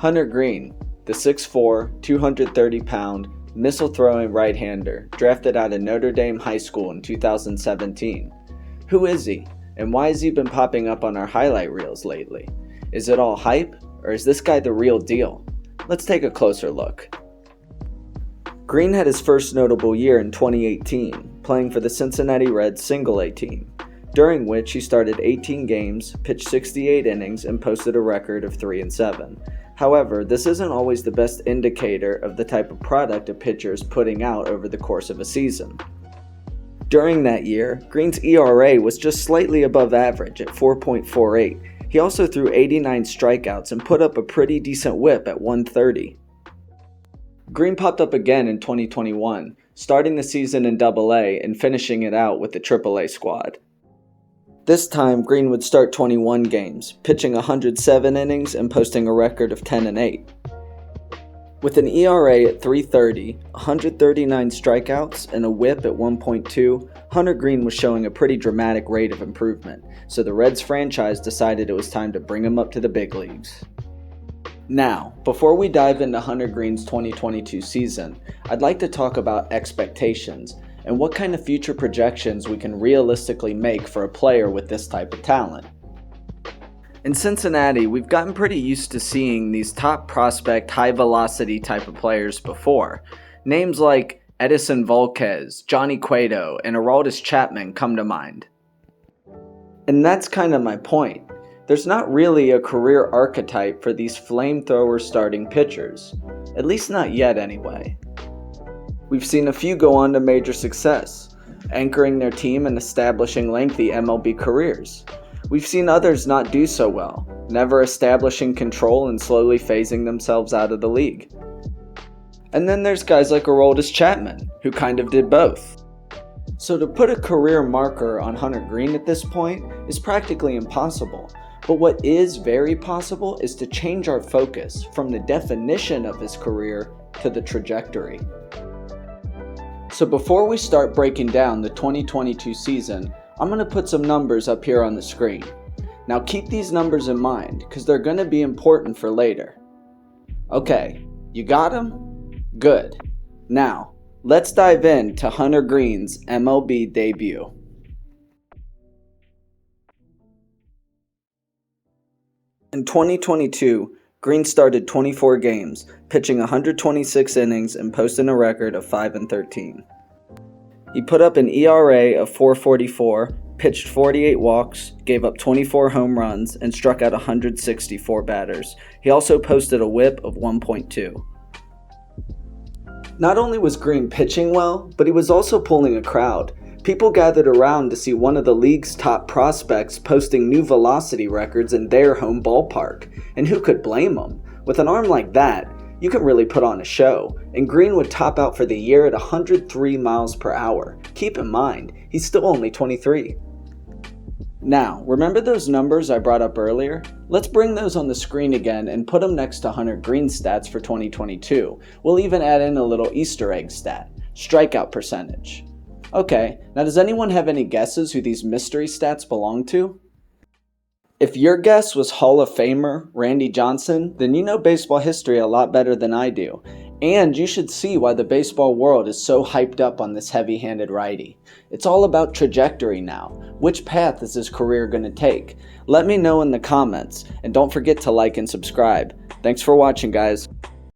Hunter Greene, the 6'4", 230-pound, missile-throwing right-hander, drafted out of Notre Dame High School in 2017. Who is he, and why has he been popping up on our highlight reels lately? Is it all hype, or is this guy the real deal? Let's take a closer look. Greene had his first notable year in 2018, playing for the Cincinnati Reds single-A team, during which he started 18 games, pitched 68 innings, and posted a record of 3-7. However, this isn't always the best indicator of the type of product a pitcher is putting out over the course of a season. During that year, Greene's ERA was just slightly above average at 4.48. He also threw 89 strikeouts and put up a pretty decent whip at 130. Greene popped up again in 2021, starting the season in Double-A and finishing it out with the Triple-A squad. This time, Greene would start 21 games, pitching 107 innings and posting a record of 10-8. With an ERA at 3.30, 139 strikeouts, and a whip at 1.2, Hunter Greene was showing a pretty dramatic rate of improvement, so the Reds franchise decided it was time to bring him up to the big leagues. Now, before we dive into Hunter Greene's 2022 season, I'd like to talk about expectations and what kind of future projections we can realistically make for a player with this type of talent. In Cincinnati, we've gotten pretty used to seeing these top prospect, high-velocity type of players before. Names like Edison Volquez, Johnny Cueto, and Aroldis Chapman come to mind. And that's kind of my point. There's not really a career archetype for these flamethrower starting pitchers. At least not yet anyway. We've seen a few go on to major success, anchoring their team and establishing lengthy MLB careers. We've seen others not do so well, never establishing control and slowly phasing themselves out of the league. And then there's guys like Aroldis Chapman, who kind of did both. So to put a career marker on Hunter Greene at this point is practically impossible. But what is very possible is to change our focus from the definition of his career to the trajectory. So before we start breaking down the 2022 season, I'm going to put some numbers up here on the screen. Now keep these numbers in mind, because they're going to be important for later. Okay, you got them? Good. Now, let's dive into Hunter Greene's MLB debut. In 2022, Greene started 24 games, pitching 126 innings and posting a record of 5-13. He put up an ERA of 4.44, pitched 48 walks, gave up 24 home runs, and struck out 164 batters. He also posted a whip of 1.2. Not only was Greene pitching well, but he was also pulling a crowd. People gathered around to see one of the league's top prospects posting new velocity records in their home ballpark. And who could blame them? With an arm like that, you can really put on a show, and Greene would top out for the year at 103 miles per hour. Keep in mind, he's still only 23. Now, remember those numbers I brought up earlier? Let's bring those on the screen again and put them next to Hunter Greene's stats for 2022. We'll even add in a little Easter egg stat, strikeout percentage. Okay, now does anyone have any guesses who these mystery stats belong to? If your guess was Hall of Famer Randy Johnson, then you know baseball history a lot better than I do. And you should see why the baseball world is so hyped up on this heavy-handed righty. It's all about trajectory now. Which path is his career going to take? Let me know in the comments, and don't forget to like and subscribe. Thanks for watching, guys.